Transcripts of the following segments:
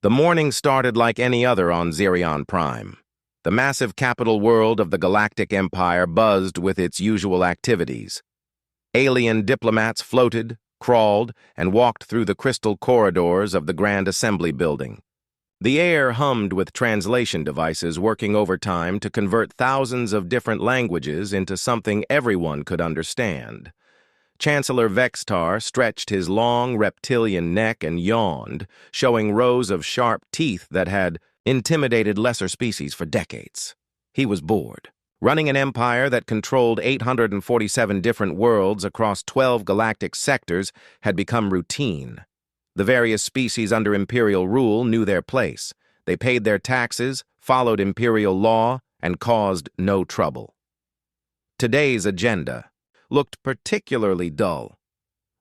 The morning started like any other on Xerion Prime. The massive capital world of the Galactic Empire buzzed with its usual activities. Alien diplomats floated, crawled, and walked through the crystal corridors of the Grand Assembly Building. The air hummed with translation devices working overtime to convert thousands of different languages into something everyone could understand. Chancellor Vextar stretched his long reptilian neck and yawned, showing rows of sharp teeth that had intimidated lesser species for decades. He was bored. Running an empire that controlled 847 different worlds across 12 galactic sectors had become routine. The various species under Imperial rule knew their place. They paid their taxes, followed Imperial law, and caused no trouble. Today's agenda looked particularly dull.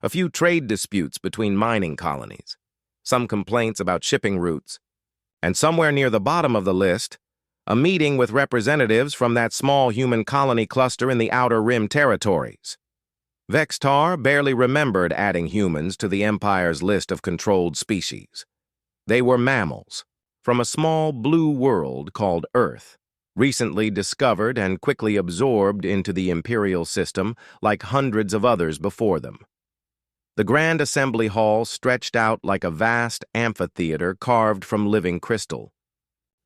A few trade disputes between mining colonies, some complaints about shipping routes, and somewhere near the bottom of the list, a meeting with representatives from that small human colony cluster in the Outer Rim territories. Vextar barely remembered adding humans to the Empire's list of controlled species. They were mammals, from a small blue world called Earth, recently discovered and quickly absorbed into the Imperial system like hundreds of others before them. The Grand Assembly Hall stretched out like a vast amphitheater carved from living crystal.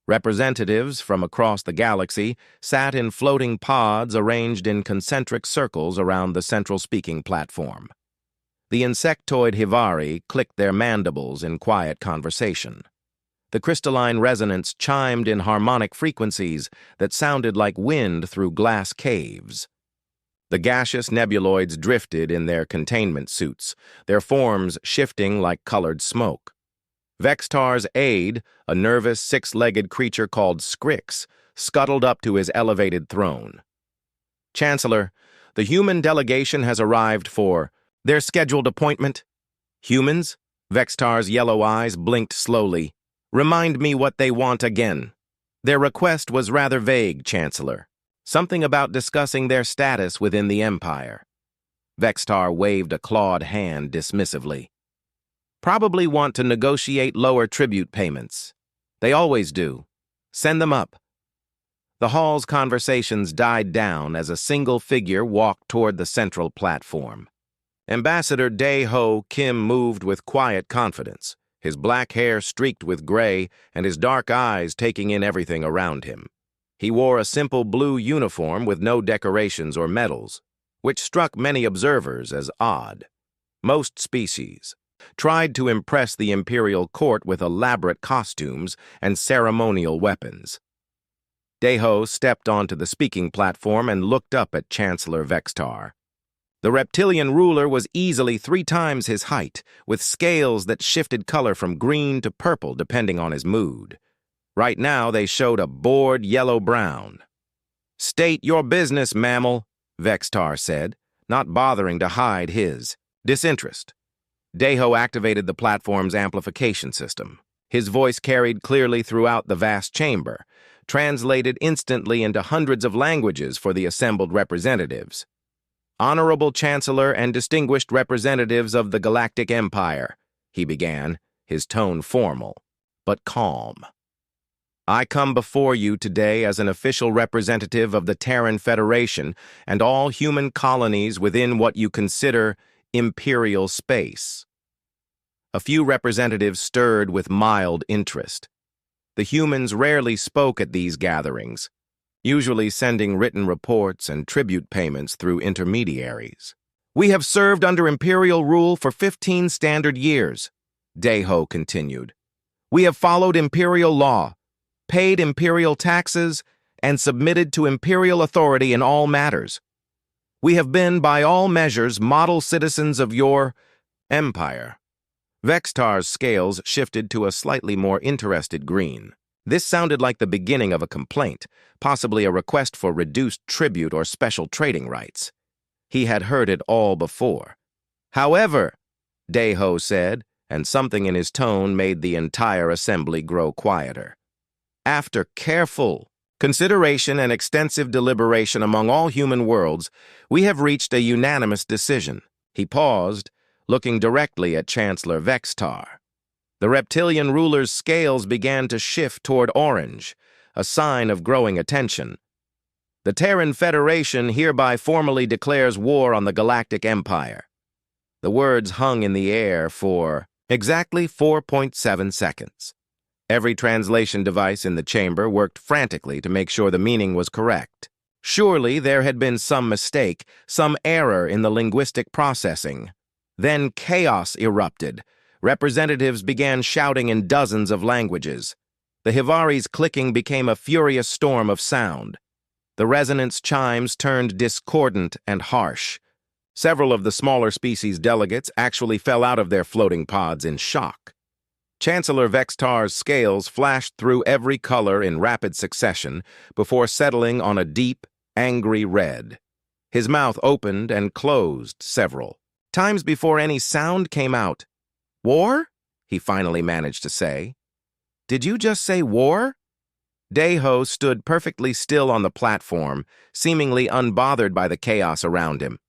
Representatives from across the galaxy sat in floating pods arranged in concentric circles around the central speaking platform. The insectoid Hivari clicked their mandibles in quiet conversation. The crystalline resonance chimed in harmonic frequencies that sounded like wind through glass caves. The gaseous nebuloids drifted in their containment suits, their forms shifting like colored smoke. Vextar's aide, a nervous, six-legged creature called Scrix, scuttled up to his elevated throne. "Chancellor, the human delegation has arrived for their scheduled appointment." "Humans?" Vextar's yellow eyes blinked slowly. "Remind me what they want again." "Their request was rather vague, Chancellor. Something about discussing their status within the Empire." Vextar waved a clawed hand dismissively. "Probably want to negotiate lower tribute payments. They always do. Send them up." The hall's conversations died down as a single figure walked toward the central platform. Ambassador Dae-Ho Kim moved with quiet confidence, his black hair streaked with gray and his dark eyes taking in everything around him. He wore a simple blue uniform with no decorations or medals, which struck many observers as odd. Most species tried to impress the imperial court with elaborate costumes and ceremonial weapons. Dae-Ho stepped onto the speaking platform and looked up at Chancellor Vextar. The reptilian ruler was easily 3 times his height, with scales that shifted color from green to purple depending on his mood. Right now, they showed a bored yellow-brown. "State your business, mammal," Vextar said, not bothering to hide his disinterest. Dae-Ho activated the platform's amplification system. His voice carried clearly throughout the vast chamber, translated instantly into hundreds of languages for the assembled representatives. "Honorable Chancellor and distinguished representatives of the Galactic Empire," he began, his tone formal, but calm. "I come before you today as an official representative of the Terran Federation and all human colonies within what you consider Imperial space." A few representatives stirred with mild interest. The humans rarely spoke at these gatherings, usually sending written reports and tribute payments through intermediaries. "We have served under Imperial rule for 15 standard years," Dae-Ho continued. "We have followed Imperial law, paid Imperial taxes, and submitted to Imperial authority in all matters. We have been, by all measures, model citizens of your empire." Vextar's scales shifted to a slightly more interested green. This sounded like the beginning of a complaint, possibly a request for reduced tribute or special trading rights. He had heard it all before. "However," Dae-Ho said, and something in his tone made the entire assembly grow quieter. "After careful consideration and extensive deliberation among all human worlds, we have reached a unanimous decision." He paused, looking directly at Chancellor Vextar. The reptilian ruler's scales began to shift toward orange, a sign of growing attention. The Terran Federation hereby formally declares war on the Galactic Empire. The words hung in the air for exactly 4.7 seconds. Every translation device in the chamber worked frantically to make sure the meaning was correct. Surely there had been some mistake, some error in the linguistic processing. Then chaos erupted. Representatives began shouting in dozens of languages. The Hivari's clicking became a furious storm of sound. The resonance chimes turned discordant and harsh. Several of the smaller species delegates actually fell out of their floating pods in shock. Chancellor Vextar's scales flashed through every color in rapid succession before settling on a deep, angry red. His mouth opened and closed several times before any sound came out. "War?" he finally managed to say. "Did you just say war?" Deho stood perfectly still on the platform, seemingly unbothered by the chaos around him.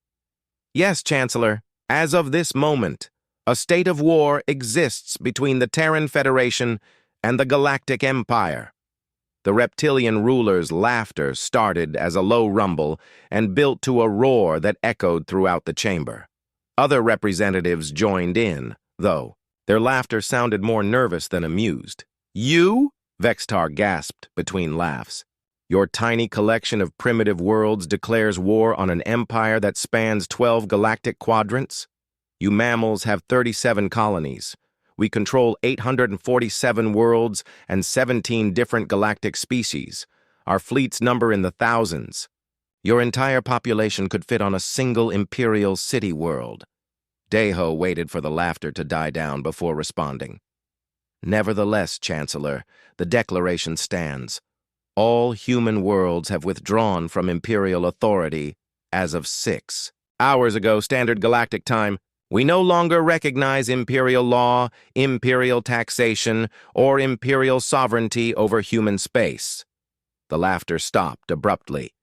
"Yes, Chancellor, as of this moment, a state of war exists between the Terran Federation and the Galactic Empire." The reptilian ruler's laughter started as a low rumble and built to a roar that echoed throughout the chamber. Other representatives joined in, though. Their laughter sounded more nervous than amused. "You?" Vextar gasped between laughs. "Your tiny collection of primitive worlds declares war on an empire that spans 12 galactic quadrants? You mammals have 37 colonies. We control 847 worlds and 17 different galactic species. Our fleets number in the thousands. Your entire population could fit on a single imperial city world." Deho waited for the laughter to die down before responding. "Nevertheless, Chancellor, the declaration stands. All human worlds have withdrawn from imperial authority as of 6 hours ago, Standard Galactic Time. We no longer recognize imperial law, imperial taxation, or imperial sovereignty over human space." The laughter stopped abruptly.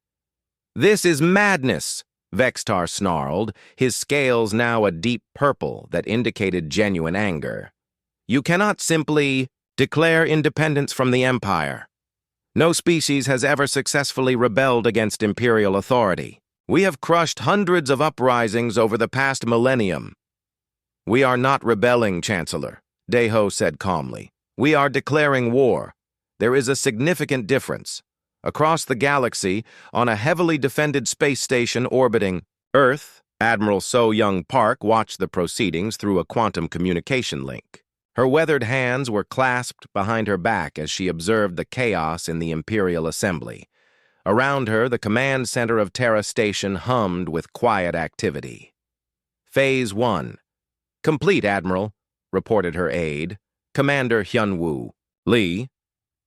"This is madness," Vextar snarled, his scales now a deep purple that indicated genuine anger. "You cannot simply declare independence from the Empire. No species has ever successfully rebelled against imperial authority. We have crushed hundreds of uprisings over the past millennium." "We are not rebelling, Chancellor," Deho said calmly. "We are declaring war. There is a significant difference. Across the galaxy, on a heavily defended space station orbiting Earth, Admiral So-Young Park watched the proceedings through a quantum communication link. Her weathered hands were clasped behind her back as she observed the chaos in the Imperial Assembly. Around her, the command center of Terra Station hummed with quiet activity. "Phase 1. Complete, Admiral," reported her aide, Commander Hyunwoo Lee.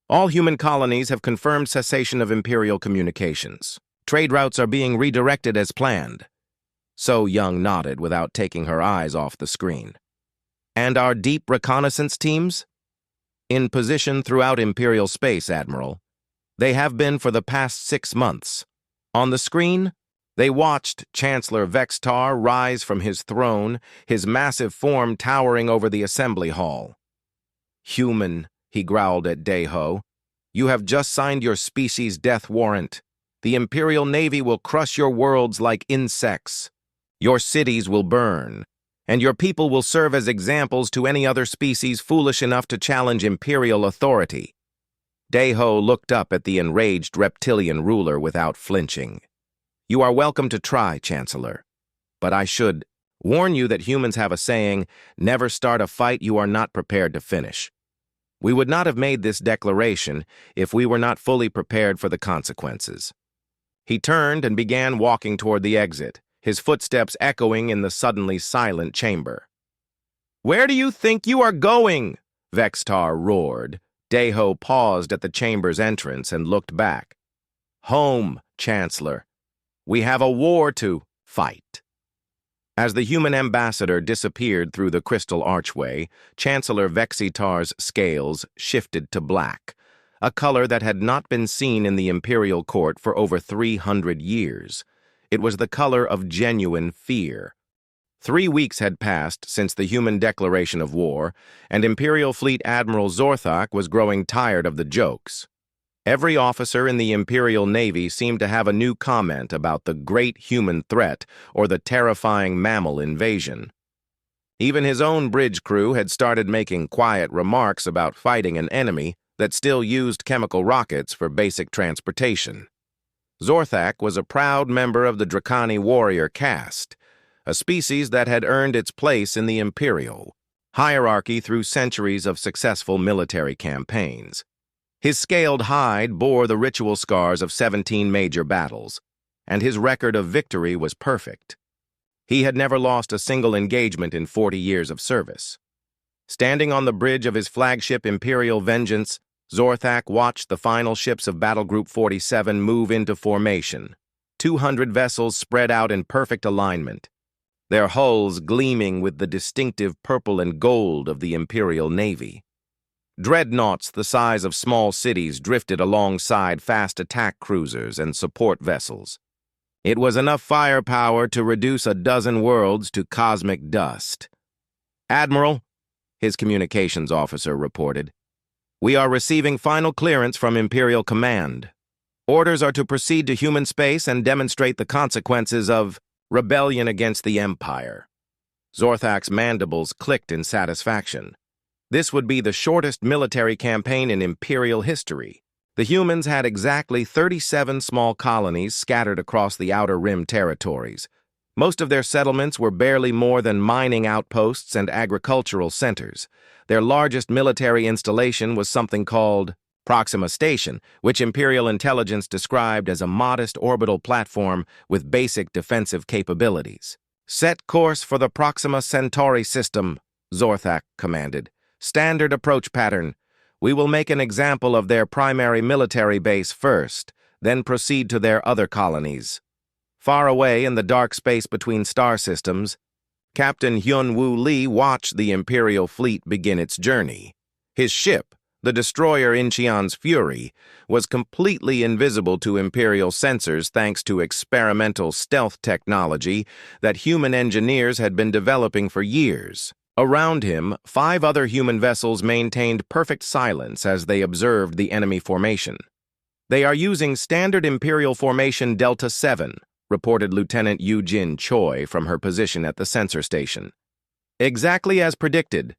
"All human colonies have confirmed cessation of Imperial communications. Trade routes are being redirected as planned." So-Young nodded without taking her eyes off the screen. "And our deep reconnaissance teams?" "In position throughout Imperial space, Admiral. They have been for the past 6 months. On the screen, they watched Chancellor Vextar rise from his throne, his massive form towering over the assembly hall. "Human," he growled at Deho, "you have just signed your species' death warrant. The Imperial Navy will crush your worlds like insects. Your cities will burn, and your people will serve as examples to any other species foolish enough to challenge Imperial authority." Deho looked up at the enraged reptilian ruler without flinching. "You are welcome to try, Chancellor. But I should warn you that humans have a saying, never start a fight you are not prepared to finish. We would not have made this declaration if we were not fully prepared for the consequences." He turned and began walking toward the exit, his footsteps echoing in the suddenly silent chamber. "Where do you think you are going?" Vextar roared. Deho paused at the chamber's entrance and looked back. "Home, Chancellor. We have a war to fight." As the human ambassador disappeared through the crystal archway, Chancellor Vexitar's scales shifted to black, a color that had not been seen in the imperial court for over 300 years. It was the color of genuine fear. 3 weeks had passed since the human declaration of war, and Imperial Fleet Admiral Zorthak was growing tired of the jokes. Every officer in the Imperial Navy seemed to have a new comment about the great human threat or the terrifying mammal invasion. Even his own bridge crew had started making quiet remarks about fighting an enemy that still used chemical rockets for basic transportation. Zorthak was a proud member of the Dracani warrior caste, a species that had earned its place in the imperial hierarchy through centuries of successful military campaigns. His scaled hide bore the ritual scars of 17 major battles, and his record of victory was perfect. He had never lost a single engagement in 40 years of service. Standing on the bridge of his flagship Imperial Vengeance, Zorthak watched the final ships of Battle Group 47 move into formation, 200 vessels spread out in perfect alignment, their hulls gleaming with the distinctive purple and gold of the Imperial Navy. Dreadnoughts the size of small cities drifted alongside fast attack cruisers and support vessels. It was enough firepower to reduce a dozen worlds to cosmic dust. "Admiral," his communications officer reported, "we are receiving final clearance from Imperial Command. Orders are to proceed to human space and demonstrate the consequences of rebellion against the Empire." Zorthak's mandibles clicked in satisfaction. This would be the shortest military campaign in Imperial history. The humans had exactly 37 small colonies scattered across the Outer Rim territories. Most of their settlements were barely more than mining outposts and agricultural centers. Their largest military installation was something called Proxima Station, which Imperial intelligence described as a modest orbital platform with basic defensive capabilities. "Set course for the Proxima Centauri system," Zorthak commanded. "Standard approach pattern. We will make an example of their primary military base first, then proceed to their other colonies." Far away in the dark space between star systems, Captain Hyun-Woo Lee watched the Imperial fleet begin its journey. His ship, the destroyer Incheon's Fury, was completely invisible to Imperial sensors thanks to experimental stealth technology that human engineers had been developing for years. Around him, 5 other human vessels maintained perfect silence as they observed the enemy formation. "They are using standard Imperial formation Delta 7, reported Lieutenant Yoo-Jin Choi from her position at the sensor station. "Exactly as predicted."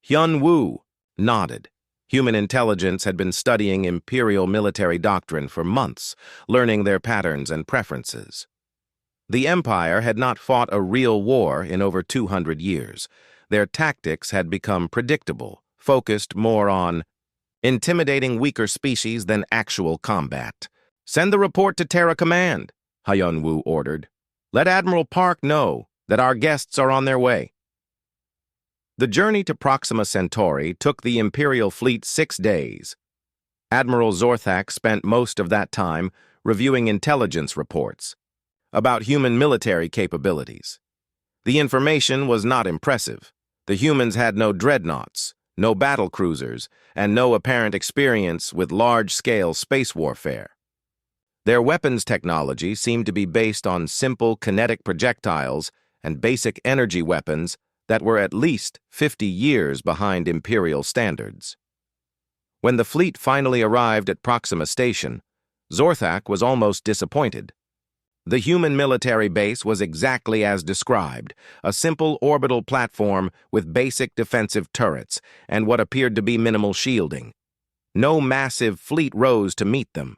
Hyun-Woo nodded. Human intelligence had been studying Imperial military doctrine for months, learning their patterns and preferences. The Empire had not fought a real war in over 200 years. Their tactics had become predictable, focused more on intimidating weaker species than actual combat. "Send the report to Terra Command," Hyun-Woo ordered. "Let Admiral Park know that our guests are on their way." The journey to Proxima Centauri took the Imperial fleet 6 days. Admiral Zorthak spent most of that time reviewing intelligence reports about human military capabilities. The information was not impressive. The humans had no dreadnoughts, no battle cruisers, and no apparent experience with large-scale space warfare. Their weapons technology seemed to be based on simple kinetic projectiles and basic energy weapons that were at least 50 years behind Imperial standards. When the fleet finally arrived at Proxima Station, Zorthak was almost disappointed. The human military base was exactly as described, a simple orbital platform with basic defensive turrets and what appeared to be minimal shielding. No massive fleet rose to meet them.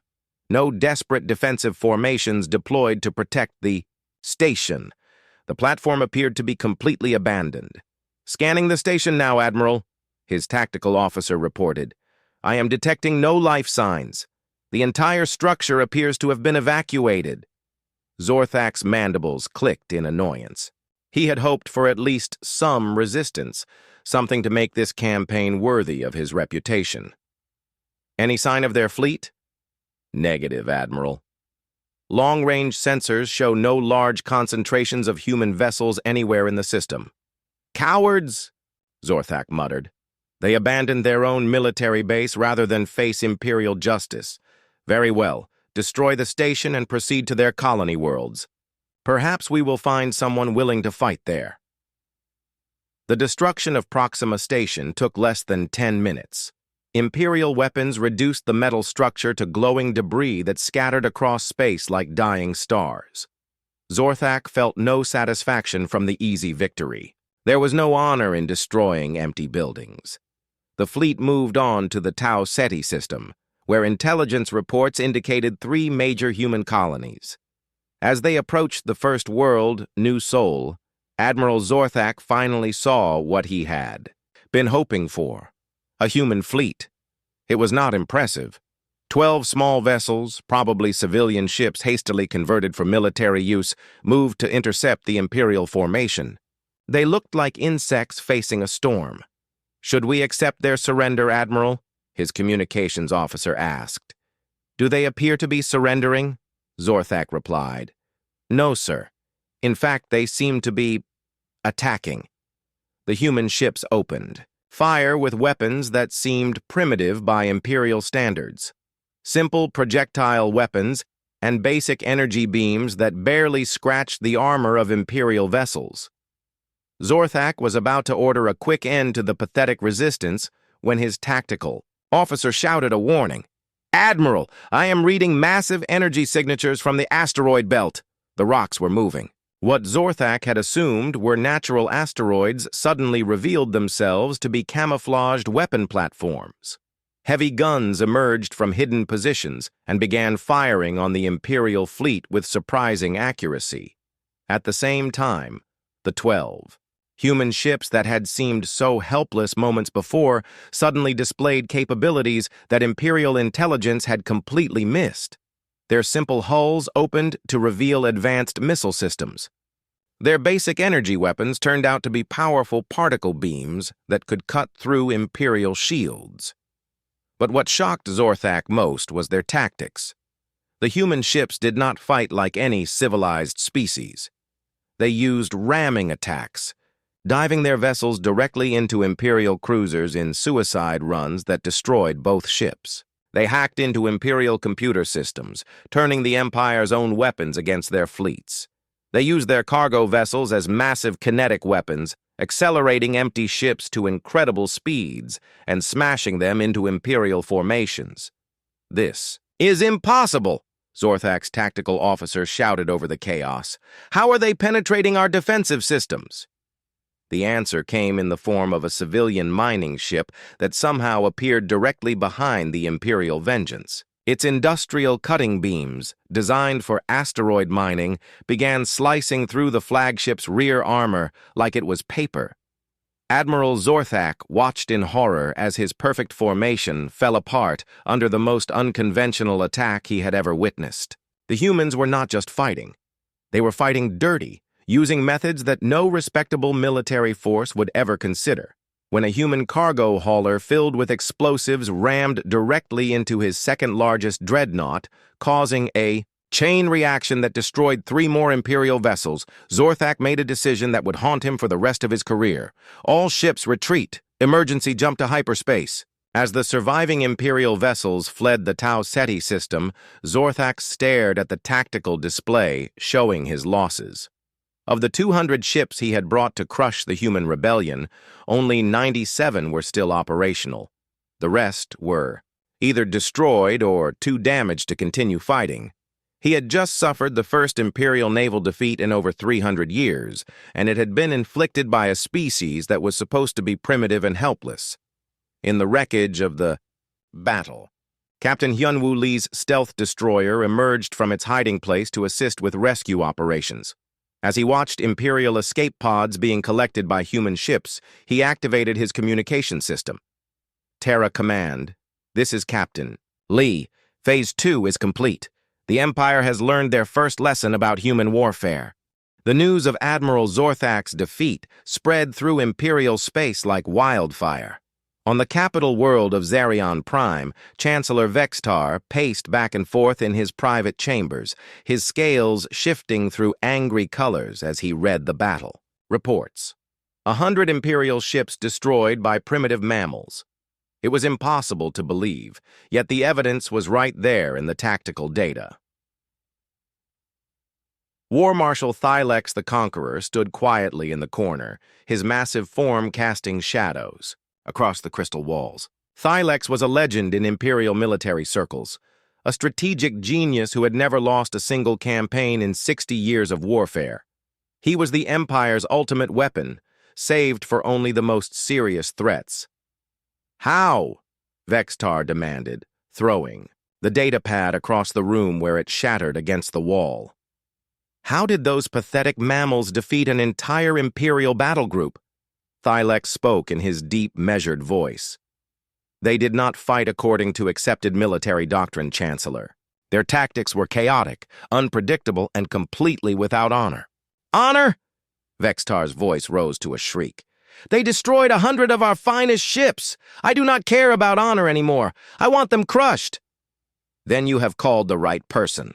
No desperate defensive formations deployed to protect the station. The platform appeared to be completely abandoned. "Scanning the station now, Admiral," his tactical officer reported. "I am detecting no life signs. The entire structure appears to have been evacuated." Zorthak's mandibles clicked in annoyance. He had hoped for at least some resistance, something to make this campaign worthy of his reputation. "Any sign of their fleet?" "Negative, Admiral. Long-range sensors show no large concentrations of human vessels anywhere in the system." "Cowards!" Zorthak muttered. "They abandoned their own military base rather than face Imperial justice. Very well. Destroy the station and proceed to their colony worlds. Perhaps we will find someone willing to fight there." The destruction of Proxima Station took less than 10 minutes. Imperial weapons reduced the metal structure to glowing debris that scattered across space like dying stars. Zorthak felt no satisfaction from the easy victory. There was no honor in destroying empty buildings. The fleet moved on to the Tau Ceti system, where intelligence reports indicated 3 major human colonies. As they approached the first world, New Sol, Admiral Zorthak finally saw what he had been hoping for: a human fleet. It was not impressive. 12 small vessels, probably civilian ships hastily converted for military use, moved to intercept the Imperial formation. They looked like insects facing a storm. "Should we accept their surrender, Admiral?" his communications officer asked. "Do they appear to be surrendering?" Zorthak replied. "No, sir. In fact, they seem to be attacking." The human ships opened fire with weapons that seemed primitive by Imperial standards. Simple projectile weapons and basic energy beams that barely scratched the armor of Imperial vessels. Zorthak was about to order a quick end to the pathetic resistance when his tactical officer shouted a warning. "Admiral, I am reading massive energy signatures from the asteroid belt." The rocks were moving. What Zorthak had assumed were natural asteroids suddenly revealed themselves to be camouflaged weapon platforms. Heavy guns emerged from hidden positions and began firing on the Imperial fleet with surprising accuracy. At the same time, the 12 human ships that had seemed so helpless moments before suddenly displayed capabilities that Imperial intelligence had completely missed. Their simple hulls opened to reveal advanced missile systems. Their basic energy weapons turned out to be powerful particle beams that could cut through Imperial shields. But what shocked Zorthak most was their tactics. The human ships did not fight like any civilized species. They used ramming attacks, diving their vessels directly into Imperial cruisers in suicide runs that destroyed both ships. They hacked into Imperial computer systems, turning the Empire's own weapons against their fleets. They used their cargo vessels as massive kinetic weapons, accelerating empty ships to incredible speeds and smashing them into Imperial formations. "This is impossible!" Zorthak's tactical officer shouted over the chaos. "How are they penetrating our defensive systems?" The answer came in the form of a civilian mining ship that somehow appeared directly behind the Imperial Vengeance. Its industrial cutting beams, designed for asteroid mining, began slicing through the flagship's rear armor like it was paper. Admiral Zorthak watched in horror as his perfect formation fell apart under the most unconventional attack he had ever witnessed. The humans were not just fighting. They were fighting dirty, using methods that no respectable military force would ever consider. When a human cargo hauler filled with explosives rammed directly into his second-largest dreadnought, causing a chain reaction that destroyed 3 more Imperial vessels, Zorthak made a decision that would haunt him for the rest of his career. "All ships retreat. Emergency jump to hyperspace." As the surviving Imperial vessels fled the Tau Ceti system, Zorthak stared at the tactical display showing his losses. Of the 200 ships he had brought to crush the human rebellion, only 97 were still operational. The rest were either destroyed or too damaged to continue fighting. He had just suffered the first Imperial naval defeat in over 300 years, and it had been inflicted by a species that was supposed to be primitive and helpless. In the wreckage of the battle, Captain Hyunwoo Lee's stealth destroyer emerged from its hiding place to assist with rescue operations. As he watched Imperial escape pods being collected by human ships, he activated his communication system. "Terra Command, this is Captain Lee. Phase 2 is complete. The Empire has learned their first lesson about human warfare." The news of Admiral Zorthak's defeat spread through Imperial space like wildfire. On the capital world of Zerion Prime, Chancellor Vextar paced back and forth in his private chambers, his scales shifting through angry colors as he read the battle. Reports: 100 Imperial ships destroyed by primitive mammals. It was impossible to believe, yet the evidence was right there in the tactical data. War Marshal Thylex the Conqueror stood quietly in the corner, his massive form casting shadows across the crystal walls. Thylex was a legend in Imperial military circles, a strategic genius who had never lost a single campaign in 60 years of warfare. He was the Empire's ultimate weapon, saved for only the most serious threats. "How?" Vextar demanded, throwing the datapad across the room where it shattered against the wall. "How did those pathetic mammals defeat an entire Imperial battle group?" Thylex spoke in his deep, measured voice. "They did not fight according to accepted military doctrine, Chancellor. Their tactics were chaotic, unpredictable, and completely without honor." "Honor?" Vextar's voice rose to a shriek. "They destroyed 100 of our finest ships. I do not care about honor anymore. I want them crushed." "Then you have called the right person,"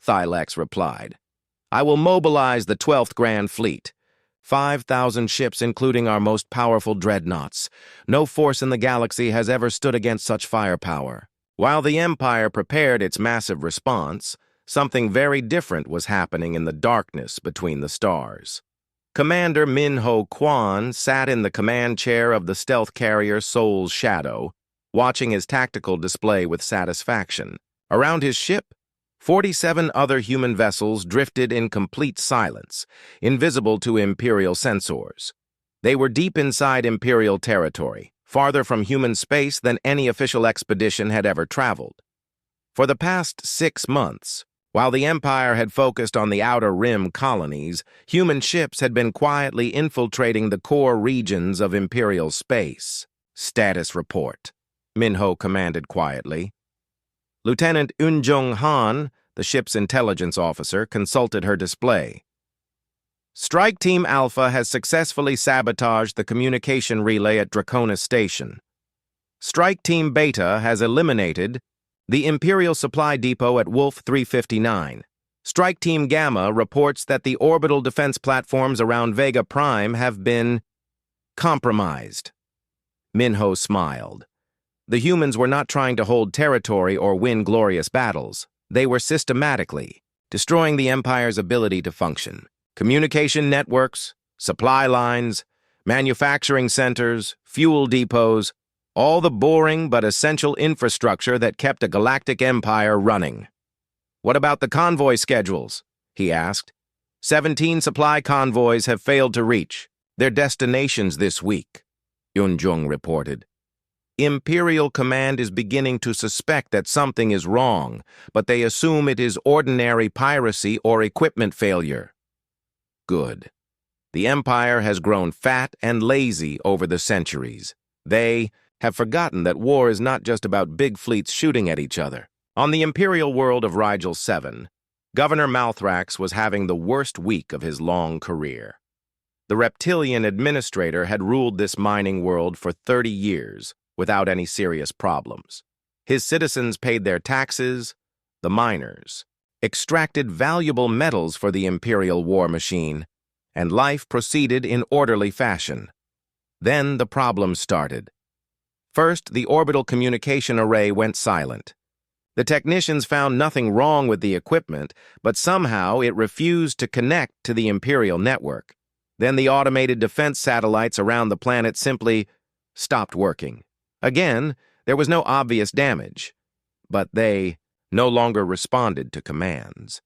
Thylex replied. "I will mobilize the 12th Grand Fleet. 5,000 ships, including our most powerful dreadnoughts. No force in the galaxy has ever stood against such firepower." While the Empire prepared its massive response, something very different was happening in the darkness between the stars. Commander Min-Ho Quan sat in the command chair of the stealth carrier Soul's Shadow, watching his tactical display with satisfaction. Around his ship, 47 other human vessels drifted in complete silence, invisible to Imperial sensors. They were deep inside Imperial territory, farther from human space than any official expedition had ever traveled. For the past 6 months, while the Empire had focused on the Outer Rim colonies, human ships had been quietly infiltrating the core regions of Imperial space. "Status report," Min-Ho commanded quietly. Lieutenant Eunjung Han, the ship's intelligence officer, consulted her display. "Strike Team Alpha has successfully sabotaged the communication relay at Draconis Station. Strike Team Beta has eliminated the Imperial Supply Depot at Wolf 359. Strike Team Gamma reports that the orbital defense platforms around Vega Prime have been compromised." Min-Ho smiled. The humans were not trying to hold territory or win glorious battles. They were systematically destroying the Empire's ability to function. Communication networks, supply lines, manufacturing centers, fuel depots, all the boring but essential infrastructure that kept a galactic empire running. "What about the convoy schedules?" he asked. 17 supply convoys have failed to reach their destinations this week, Eunjung reported. "Imperial Command is beginning to suspect that something is wrong, but they assume it is ordinary piracy or equipment failure." Good. The Empire has grown fat and lazy over the centuries. They have forgotten that war is not just about big fleets shooting at each other. On the Imperial world of Rigel 7, Governor Malthrax was having the worst week of his long career. The reptilian administrator had ruled this mining world for 30 years, without any serious problems. His citizens paid their taxes, the miners extracted valuable metals for the Imperial war machine, and life proceeded in orderly fashion. Then the problem started. First, the orbital communication array went silent. The technicians found nothing wrong with the equipment, but somehow it refused to connect to the Imperial network. Then the automated defense satellites around the planet simply stopped working. Again, there was no obvious damage, but they no longer responded to commands.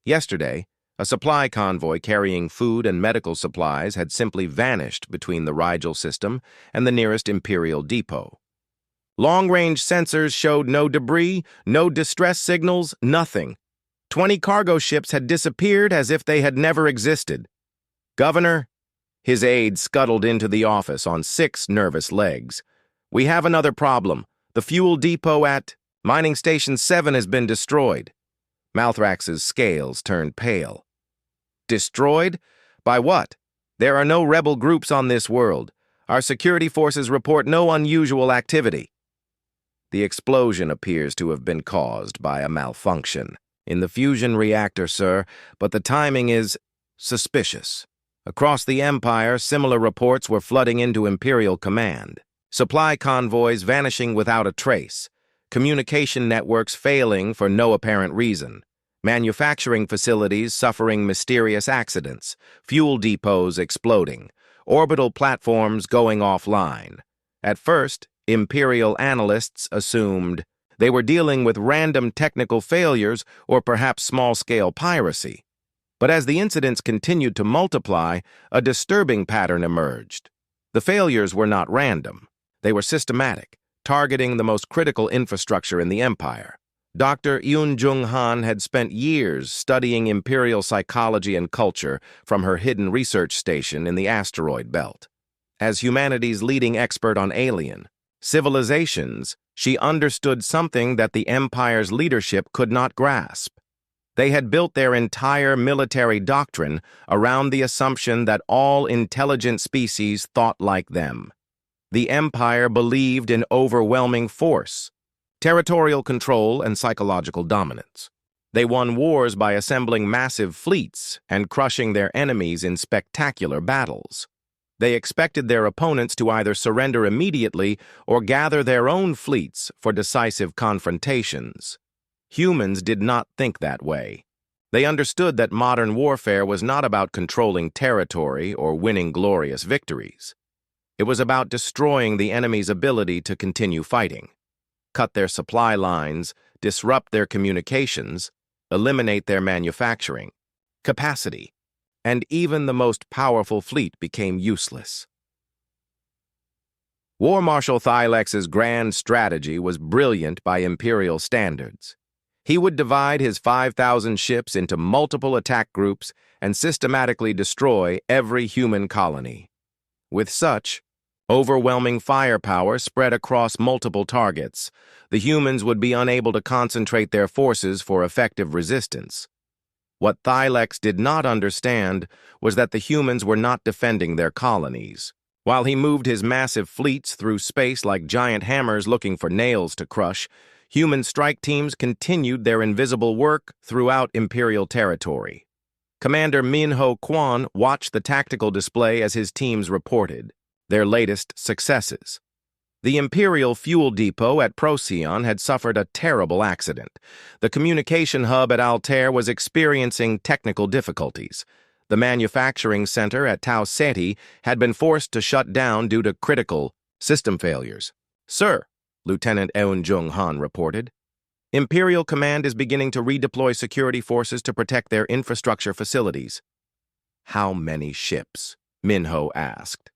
Yesterday, a supply convoy carrying food and medical supplies had simply vanished between the Rigel system and the nearest Imperial depot. Long-range sensors showed no debris, no distress signals, nothing. 20 cargo ships had disappeared as if they had never existed. "Governor," his aide scuttled into the office on 6 nervous legs. "We have another problem. The fuel depot at Mining Station 7 has been destroyed." Malthrax's scales turned pale. "Destroyed? By what? There are no rebel groups on this world. Our security forces report no unusual activity." "The explosion appears to have been caused by a malfunction in the fusion reactor, sir, but the timing is suspicious. Across the Empire, similar reports were flooding into Imperial Command. Supply convoys vanishing without a trace, communication networks failing for no apparent reason. Manufacturing facilities suffering mysterious accidents, fuel depots exploding, orbital platforms going offline. At first, Imperial analysts assumed they were dealing with random technical failures or perhaps small-scale piracy. But as the incidents continued to multiply, a disturbing pattern emerged. The failures were not random. They were systematic, targeting the most critical infrastructure in the Empire. Dr. Yoon Jung-han had spent years studying Imperial psychology and culture from her hidden research station in the asteroid belt. As humanity's leading expert on alien civilizations, she understood something that the Empire's leadership could not grasp. They had built their entire military doctrine around the assumption that all intelligent species thought like them. The Empire believed in overwhelming force, territorial control, and psychological dominance. They won wars by assembling massive fleets and crushing their enemies in spectacular battles. They expected their opponents to either surrender immediately or gather their own fleets for decisive confrontations. Humans did not think that way. They understood that modern warfare was not about controlling territory or winning glorious victories. It was about destroying the enemy's ability to continue fighting, cut their supply lines, disrupt their communications, eliminate their manufacturing capacity, and even the most powerful fleet became useless. War Marshal Thylex's grand strategy was brilliant by Imperial standards. He would divide his 5,000 ships into multiple attack groups and systematically destroy every human colony. With such overwhelming firepower spread across multiple targets, the humans would be unable to concentrate their forces for effective resistance. What Thylex did not understand was that the humans were not defending their colonies. While he moved his massive fleets through space like giant hammers looking for nails to crush, human strike teams continued their invisible work throughout Imperial territory. Commander Min-ho Kwon watched the tactical display as his teams reported their latest successes. The Imperial fuel depot at Procyon had suffered a terrible accident. The communication hub at Altair was experiencing technical difficulties. The manufacturing center at Tau Ceti had been forced to shut down due to critical system failures. "Sir," Lieutenant Eun Jung-han reported, "Imperial Command is beginning to redeploy security forces to protect their infrastructure facilities." "How many ships?" Min-ho asked.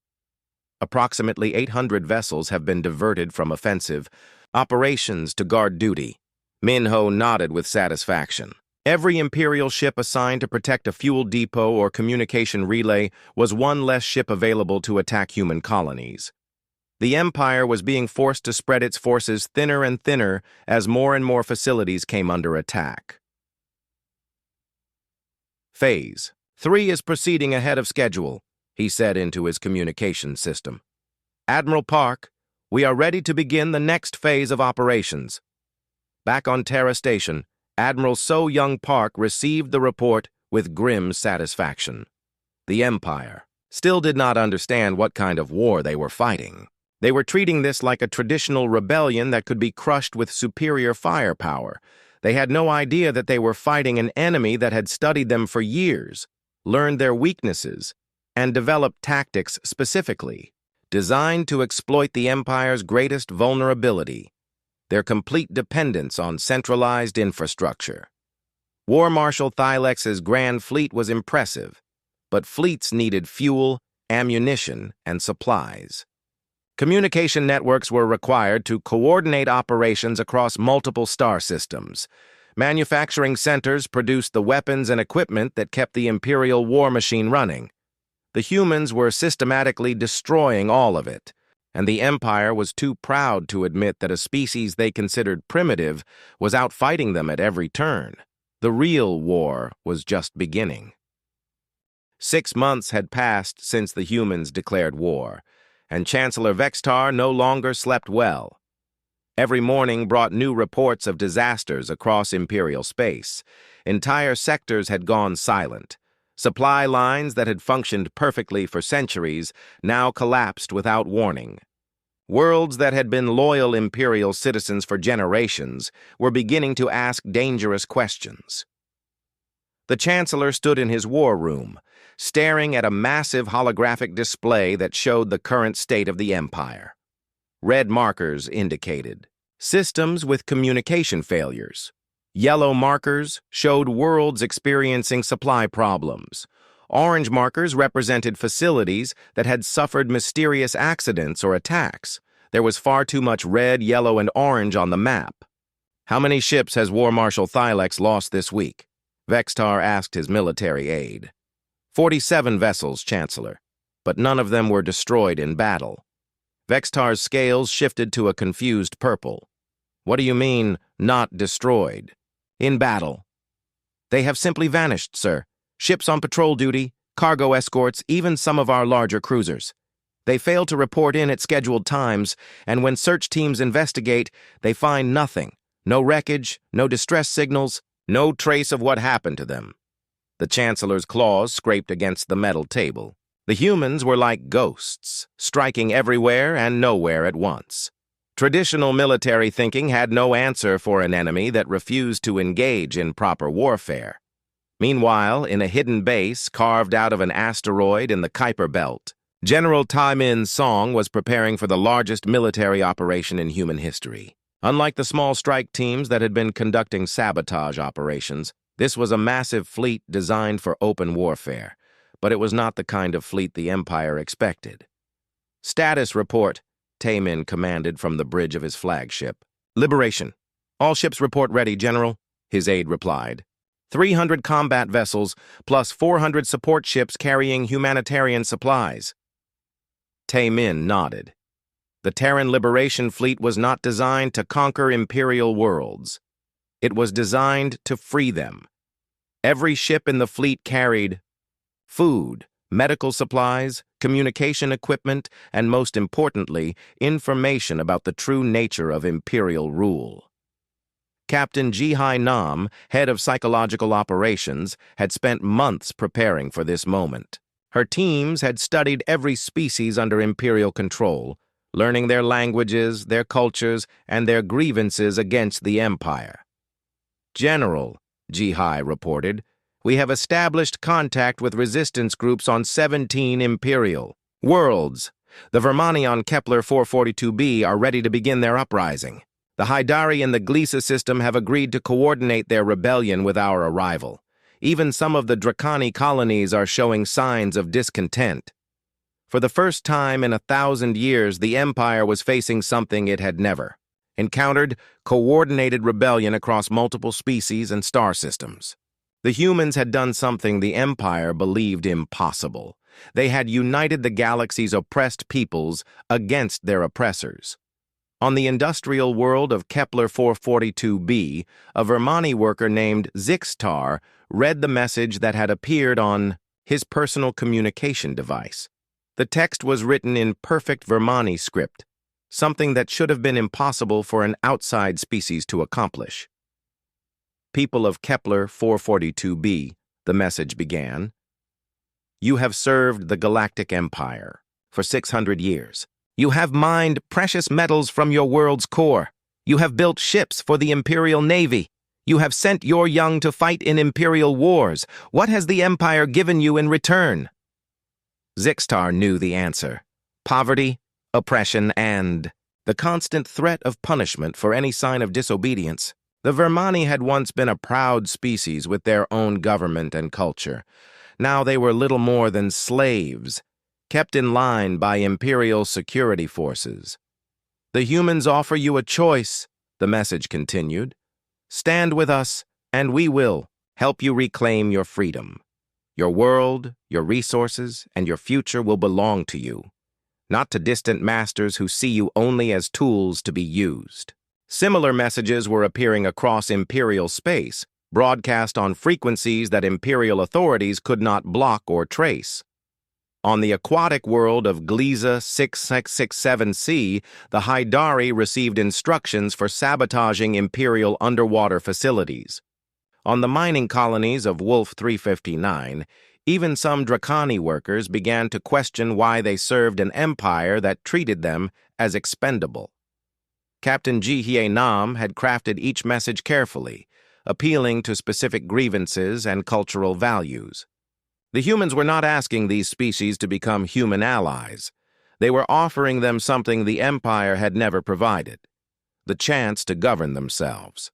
"Approximately 800 vessels have been diverted from offensive operations to guard duty." Min-ho nodded with satisfaction. Every Imperial ship assigned to protect a fuel depot or communication relay was one less ship available to attack human colonies. The Empire was being forced to spread its forces thinner and thinner as more and more facilities came under attack. Phase 3 is proceeding ahead of schedule, he said into his communication system. "Admiral Park, we are ready to begin the next phase of operations." Back on Terra Station, Admiral So Young Park received the report with grim satisfaction. The Empire still did not understand what kind of war they were fighting. They were treating this like a traditional rebellion that could be crushed with superior firepower. They had no idea that they were fighting an enemy that had studied them for years, learned their weaknesses, and developed tactics specifically designed to exploit the Empire's greatest vulnerability, their complete dependence on centralized infrastructure. War Marshal Thylex's grand fleet was impressive, but fleets needed fuel, ammunition, and supplies. Communication networks were required to coordinate operations across multiple star systems. Manufacturing centers produced the weapons and equipment that kept the Imperial war machine running. The humans were systematically destroying all of it, and the Empire was too proud to admit that a species they considered primitive was outfighting them at every turn. The real war was just beginning. 6 months had passed since the humans declared war, and Chancellor Vextar no longer slept well. Every morning brought new reports of disasters across Imperial space. Entire sectors had gone silent. Supply lines that had functioned perfectly for centuries now collapsed without warning. Worlds that had been loyal Imperial citizens for generations were beginning to ask dangerous questions. The Chancellor stood in his war room, staring at a massive holographic display that showed the current state of the Empire. Red markers indicated systems with communication failures. Yellow markers showed worlds experiencing supply problems. Orange markers represented facilities that had suffered mysterious accidents or attacks. There was far too much red, yellow, and orange on the map. "How many ships has War Marshal Thylex lost this week?" Vextar asked his military aide. 47 vessels, Chancellor, but none of them were destroyed in battle." Vextar's scales shifted to a confused purple. "What do you mean, not destroyed?" "In battle. They have simply vanished, sir. Ships on patrol duty, cargo escorts, even some of our larger cruisers. They fail to report in at scheduled times, and when search teams investigate, they find nothing. No wreckage, no distress signals, no trace of what happened to them." The Chancellor's claws scraped against the metal table. The humans were like ghosts, striking everywhere and nowhere at once. Traditional military thinking had no answer for an enemy that refused to engage in proper warfare. Meanwhile, in a hidden base carved out of an asteroid in the Kuiper Belt, General Tai-Min's Song was preparing for the largest military operation in human history. Unlike the small strike teams that had been conducting sabotage operations, this was a massive fleet designed for open warfare, but it was not the kind of fleet the Empire expected. "Status report," Tai-Min commanded from the bridge of his flagship. "Liberation. All ships report ready, General," his aide replied. 300 combat vessels, plus 400 support ships carrying humanitarian supplies." Tai-Min nodded. The Terran Liberation Fleet was not designed to conquer Imperial worlds. It was designed to free them. Every ship in the fleet carried food, medical supplies, communication equipment, and most importantly, information about the true nature of Imperial rule. Captain Ji-Hai Nam, head of psychological operations, had spent months preparing for this moment. Her teams had studied every species under Imperial control, learning their languages, their cultures, and their grievances against the Empire. "General," Ji-Hai reported, "we have established contact with resistance groups on 17 Imperial worlds. The Vermani on Kepler 442b are ready to begin their uprising. The Haidari and the Glisa system have agreed to coordinate their rebellion with our arrival. Even some of the Dracani colonies are showing signs of discontent." For the first time in 1,000 years, the Empire was facing something it had never encountered: coordinated rebellion across multiple species and star systems. The humans had done something the Empire believed impossible. They had united the galaxy's oppressed peoples against their oppressors. On the industrial world of Kepler 442b, a Vermani worker named Zixtar read the message that had appeared on his personal communication device. The text was written in perfect Vermani script, something that should have been impossible for an outside species to accomplish. "People of Kepler 442b," the message began, "you have served the Galactic Empire for 600 years. You have mined precious metals from your world's core. You have built ships for the Imperial Navy. You have sent your young to fight in Imperial wars. What has the Empire given you in return?" Zixtar knew the answer: poverty, oppression, and the constant threat of punishment for any sign of disobedience. The Vermani had once been a proud species with their own government and culture. Now they were little more than slaves, kept in line by Imperial security forces. "The humans offer you a choice," the message continued. "Stand with us, and we will help you reclaim your freedom. Your world, your resources, and your future will belong to you, not to distant masters who see you only as tools to be used." Similar messages were appearing across Imperial space, broadcast on frequencies that Imperial authorities could not block or trace. On the aquatic world of Glisa 6667c, the Haidari received instructions for sabotaging Imperial underwater facilities. On the mining colonies of Wolf 359, even some Dracani workers began to question why they served an empire that treated them as expendable. Captain Ji-Hye Nam had crafted each message carefully, appealing to specific grievances and cultural values. The humans were not asking these species to become human allies. They were offering them something the Empire had never provided: the chance to govern themselves.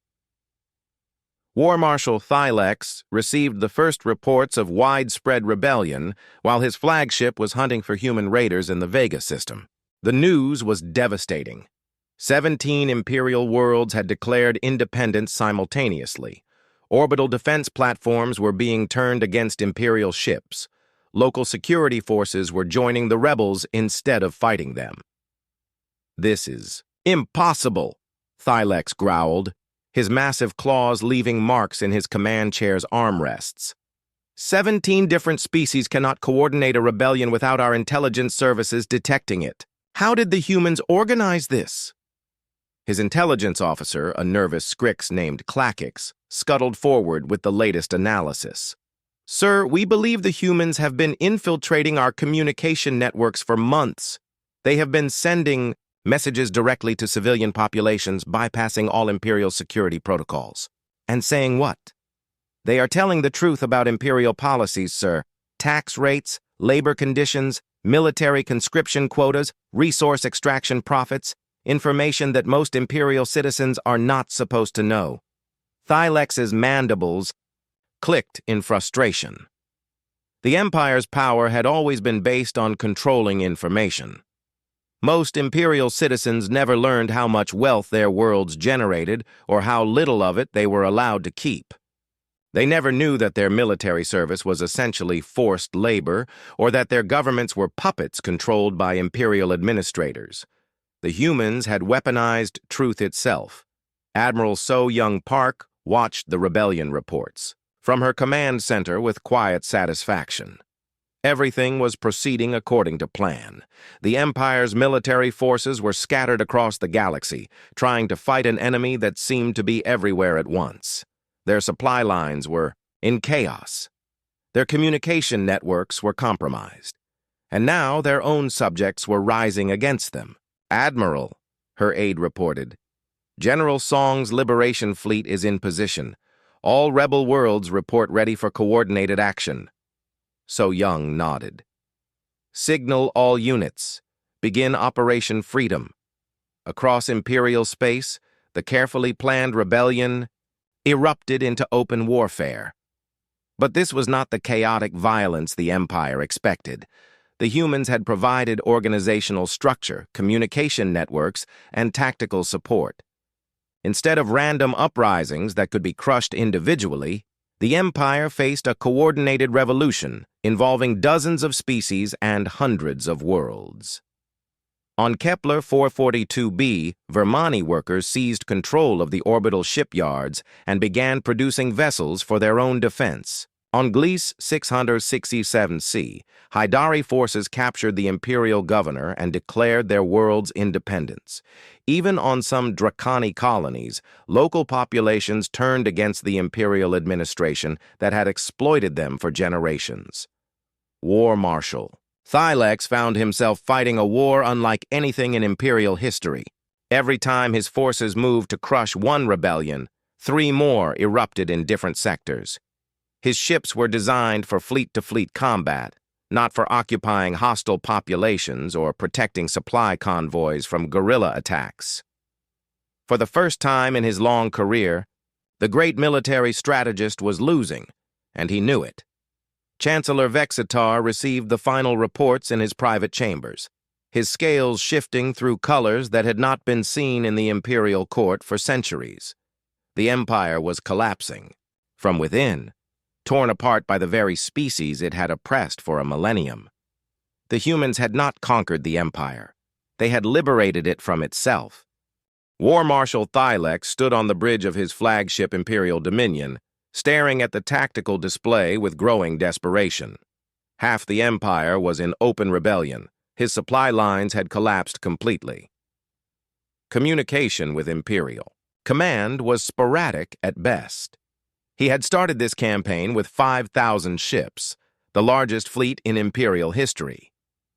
War Marshal Thylex received the first reports of widespread rebellion while his flagship was hunting for human raiders in the Vega system. The news was devastating. 17 Imperial worlds had declared independence simultaneously. Orbital defense platforms were being turned against Imperial ships. Local security forces were joining the rebels instead of fighting them. "This is impossible," Thylex growled, his massive claws leaving marks in his command chair's armrests. 17 different species cannot coordinate a rebellion without our intelligence services detecting it. How did the humans organize this? His intelligence officer, a nervous Scrix named Clackix, scuttled forward with the latest analysis. "Sir, we believe the humans have been infiltrating our communication networks for months. They have been sending messages directly to civilian populations, bypassing all Imperial security protocols." "And saying what?" "They are telling the truth about Imperial policies, sir. Tax rates, labor conditions, military conscription quotas, resource extraction profits, information that most Imperial citizens are not supposed to know." Thylex's mandibles clicked in frustration. The Empire's power had always been based on controlling information. Most Imperial citizens never learned how much wealth their worlds generated or how little of it they were allowed to keep. They never knew that their military service was essentially forced labor or that their governments were puppets controlled by Imperial administrators. The humans had weaponized truth itself. Admiral So Young Park watched the rebellion reports from her command center with quiet satisfaction. Everything was proceeding according to plan. The Empire's military forces were scattered across the galaxy, trying to fight an enemy that seemed to be everywhere at once. Their supply lines were in chaos. Their communication networks were compromised. And now their own subjects were rising against them. "Admiral," her aide reported, "General Song's Liberation Fleet is in position. All rebel worlds report ready for coordinated action." So Young nodded. "Signal all units. Begin Operation Freedom." Across Imperial space, the carefully planned rebellion erupted into open warfare. But this was not the chaotic violence the Empire expected. The humans had provided organizational structure, communication networks, and tactical support. Instead of random uprisings that could be crushed individually, the Empire faced a coordinated revolution involving dozens of species and hundreds of worlds. On Kepler 442b, Vermani workers seized control of the orbital shipyards and began producing vessels for their own defense. On Gliese 667c, Hydari forces captured the Imperial governor and declared their world's independence. Even on some Draconi colonies, local populations turned against the Imperial administration that had exploited them for generations. War Marshal Thylex found himself fighting a war unlike anything in Imperial history. Every time his forces moved to crush one rebellion, 3 more erupted in different sectors. His ships were designed for fleet-to-fleet combat, not for occupying hostile populations or protecting supply convoys from guerrilla attacks. For the first time in his long career, the great military strategist was losing, and he knew it. Chancellor Vexitar received the final reports in his private chambers, his scales shifting through colors that had not been seen in the Imperial court for centuries. The Empire was collapsing, from within, torn apart by the very species it had oppressed for a millennium. The humans had not conquered the Empire. They had liberated it from itself. War Marshal Thylex stood on the bridge of his flagship Imperial Dominion, staring at the tactical display with growing desperation. Half the Empire was in open rebellion. His supply lines had collapsed completely. Communication with Imperial command was sporadic at best. He had started this campaign with 5,000 ships, the largest fleet in Imperial history.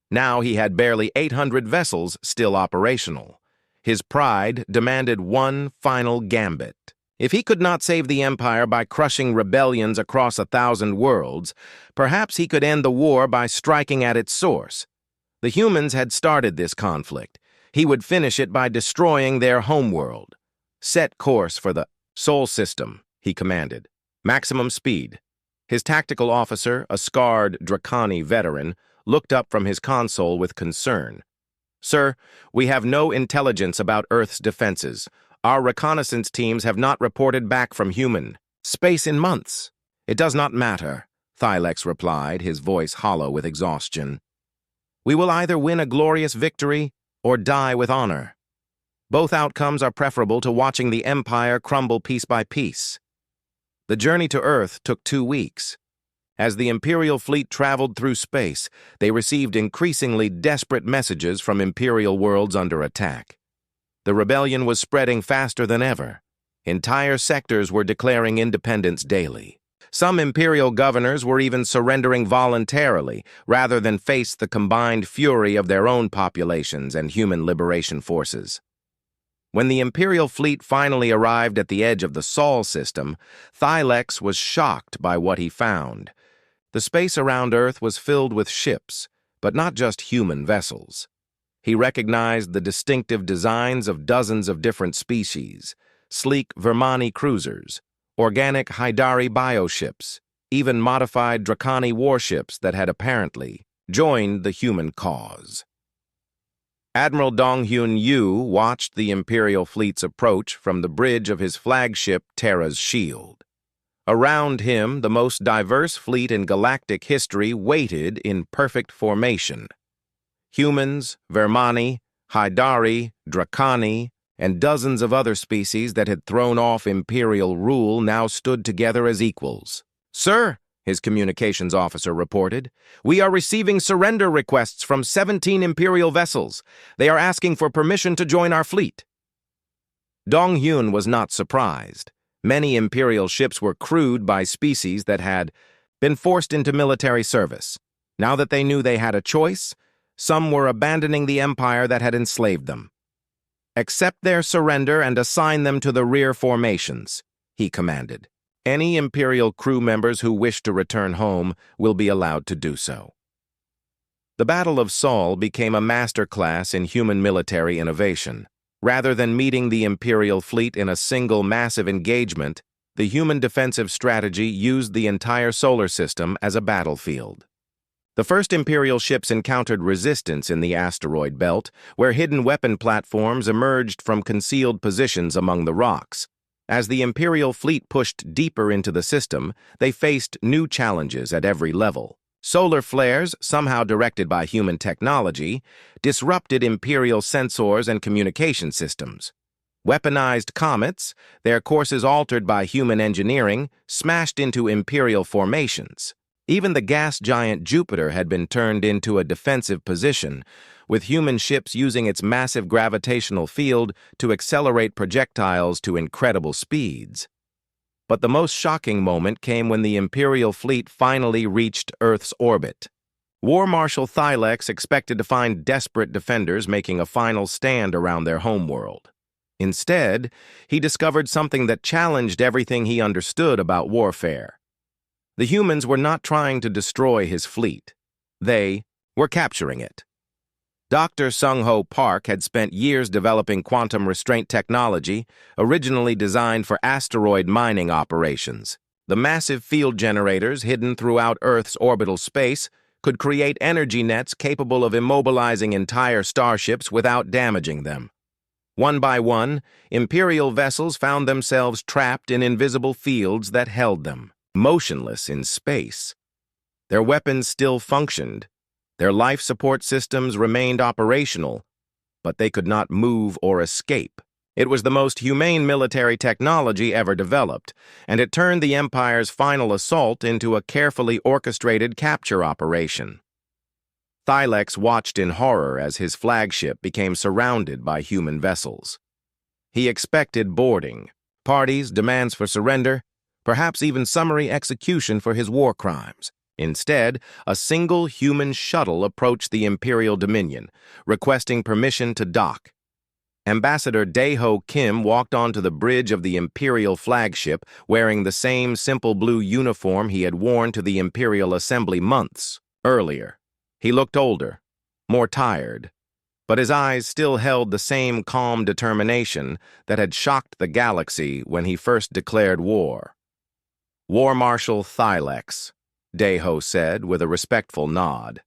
Now he had barely 800 vessels still operational. His pride demanded one final gambit. If he could not save the Empire by crushing rebellions across 1,000 worlds, perhaps he could end the war by striking at its source. The humans had started this conflict. He would finish it by destroying their homeworld. Set course for the Sol system, he commanded. Maximum speed. His tactical officer, a scarred Dracani veteran, looked up from his console with concern. Sir, we have no intelligence about Earth's defenses. Our reconnaissance teams have not reported back from human space in months. It does not matter, Thylex replied, his voice hollow with exhaustion. We will either win a glorious victory or die with honor. Both outcomes are preferable to watching the Empire crumble piece by piece. The journey to Earth took 2 weeks. As the Imperial fleet traveled through space, they received increasingly desperate messages from Imperial worlds under attack. The rebellion was spreading faster than ever. Entire sectors were declaring independence daily. Some Imperial governors were even surrendering voluntarily, rather than face the combined fury of their own populations and human liberation forces. When the Imperial fleet finally arrived at the edge of the Sol system, Thylex was shocked by what he found. The space around Earth was filled with ships, but not just human vessels. He recognized the distinctive designs of dozens of different species, sleek Vermani cruisers, organic Hydari bioships, even modified Dracani warships that had apparently joined the human cause. Admiral Donghyun Yu watched the Imperial fleet's approach from the bridge of his flagship Terra's Shield. Around him, the most diverse fleet in galactic history waited in perfect formation. Humans, Vermani, Hydari, Dracani, and dozens of other species that had thrown off Imperial rule now stood together as equals. Sir, his communications officer reported, we are receiving surrender requests from 17 Imperial vessels. They are asking for permission to join our fleet. Donghyun was not surprised. Many Imperial ships were crewed by species that had been forced into military service. Now that they knew they had a choice, some were abandoning the empire that had enslaved them. Accept their surrender and assign them to the rear formations, he commanded. Any Imperial crew members who wish to return home will be allowed to do so. The Battle of Sol became a masterclass in human military innovation. Rather than meeting the Imperial fleet in a single massive engagement, the human defensive strategy used the entire solar system as a battlefield. The first Imperial ships encountered resistance in the asteroid belt, where hidden weapon platforms emerged from concealed positions among the rocks. As the Imperial fleet pushed deeper into the system, they faced new challenges at every level. Solar flares, somehow directed by human technology, disrupted Imperial sensors and communication systems. Weaponized comets, their courses altered by human engineering, smashed into Imperial formations. Even the gas giant Jupiter had been turned into a defensive position, with human ships using its massive gravitational field to accelerate projectiles to incredible speeds. But the most shocking moment came when the Imperial fleet finally reached Earth's orbit. War Marshal Thylex expected to find desperate defenders making a final stand around their homeworld. Instead, he discovered something that challenged everything he understood about warfare. The humans were not trying to destroy his fleet. They were capturing it. Dr. Sung-Ho Park had spent years developing quantum restraint technology, originally designed for asteroid mining operations. The massive field generators hidden throughout Earth's orbital space could create energy nets capable of immobilizing entire starships without damaging them. One by one, Imperial vessels found themselves trapped in invisible fields that held them, motionless in space. Their weapons still functioned. Their life support systems remained operational, but they could not move or escape. It was the most humane military technology ever developed, and it turned the Empire's final assault into a carefully orchestrated capture operation. Thylex watched in horror as his flagship became surrounded by human vessels. He expected boarding, parties, demands for surrender, perhaps even summary execution for his war crimes. Instead, a single human shuttle approached the Imperial Dominion, requesting permission to dock. Ambassador Daeho Kim walked onto the bridge of the Imperial flagship wearing the same simple blue uniform he had worn to the Imperial Assembly months earlier. He looked older, more tired, but his eyes still held the same calm determination that had shocked the galaxy when he first declared war. "War Marshal Thylex," Daeho said with a respectful nod.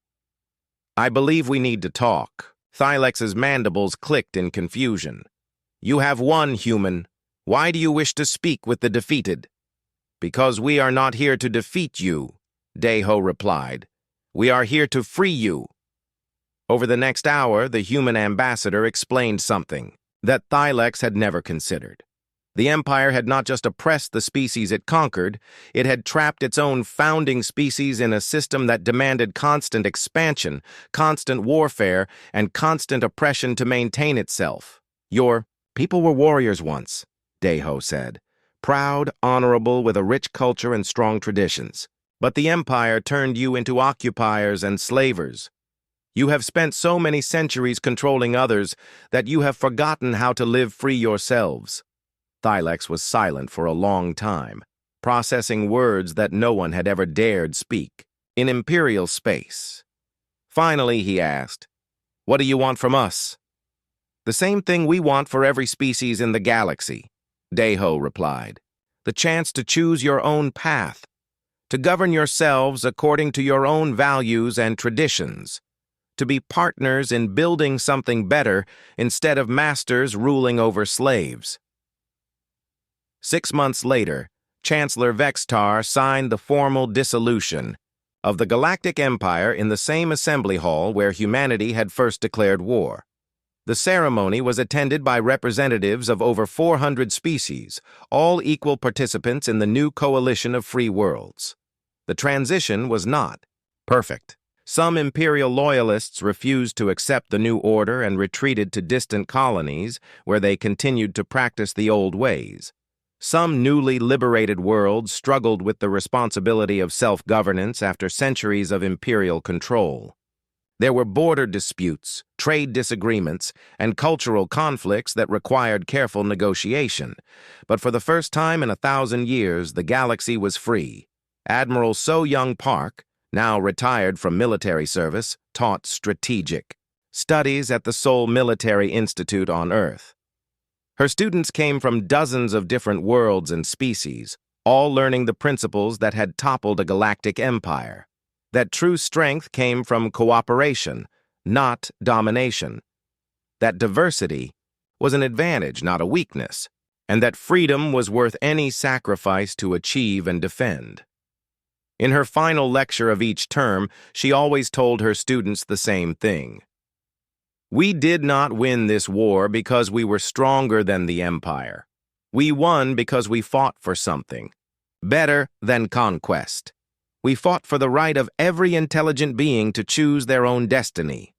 "I believe we need to talk." Thylex's mandibles clicked in confusion. "You have won, human. Why do you wish to speak with the defeated?" "Because we are not here to defeat you," Daeho replied. "We are here to free you." Over the next hour, the human ambassador explained something that Thylex had never considered. The Empire had not just oppressed the species it conquered, it had trapped its own founding species in a system that demanded constant expansion, constant warfare, and constant oppression to maintain itself. "Your people were warriors once," Daeho said. "Proud, honorable, with a rich culture and strong traditions. But the Empire turned you into occupiers and slavers. You have spent so many centuries controlling others that you have forgotten how to live free yourselves." Thylex was silent for a long time, processing words that no one had ever dared speak in Imperial space. Finally, he asked, "What do you want from us?" "The same thing we want for every species in the galaxy," Daeho replied. "The chance to choose your own path, to govern yourselves according to your own values and traditions, to be partners in building something better instead of masters ruling over slaves." 6 months later, Chancellor Vextar signed the formal dissolution of the Galactic Empire in the same assembly hall where humanity had first declared war. The ceremony was attended by representatives of over 400 species, all equal participants in the new coalition of free worlds. The transition was not perfect. Some Imperial loyalists refused to accept the new order and retreated to distant colonies where they continued to practice the old ways. Some newly liberated worlds struggled with the responsibility of self-governance after centuries of Imperial control. There were border disputes, trade disagreements, and cultural conflicts that required careful negotiation. But for the first time in 1,000 years, the galaxy was free. Admiral So-Young Park, now retired from military service, taught strategic studies at the Seoul Military Institute on Earth. Her students came from dozens of different worlds and species, all learning the principles that had toppled a galactic empire. That true strength came from cooperation, not domination. That diversity was an advantage, not a weakness, and that freedom was worth any sacrifice to achieve and defend. In her final lecture of each term, she always told her students the same thing. "We did not win this war because we were stronger than the Empire. We won because we fought for something better than conquest. We fought for the right of every intelligent being to choose their own destiny."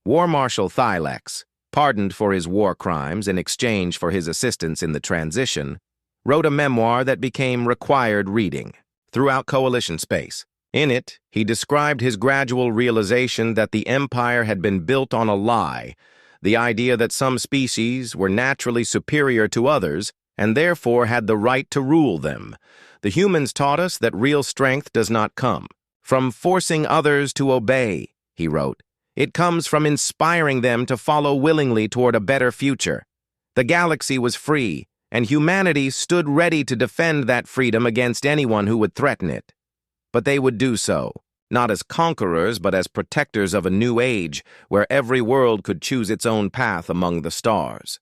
War Marshal Thylex, pardoned for his war crimes in exchange for his assistance in the transition, wrote a memoir that became required reading throughout Coalition space. In it, he described his gradual realization that the Empire had been built on a lie, the idea that some species were naturally superior to others and therefore had the right to rule them. "The humans taught us that real strength does not come from forcing others to obey," he wrote. "It comes from inspiring them to follow willingly toward a better future. The galaxy was free, and humanity stood ready to defend that freedom against anyone who would threaten it. But they would do so, not as conquerors, but as protectors of a new age, where every world could choose its own path among the stars."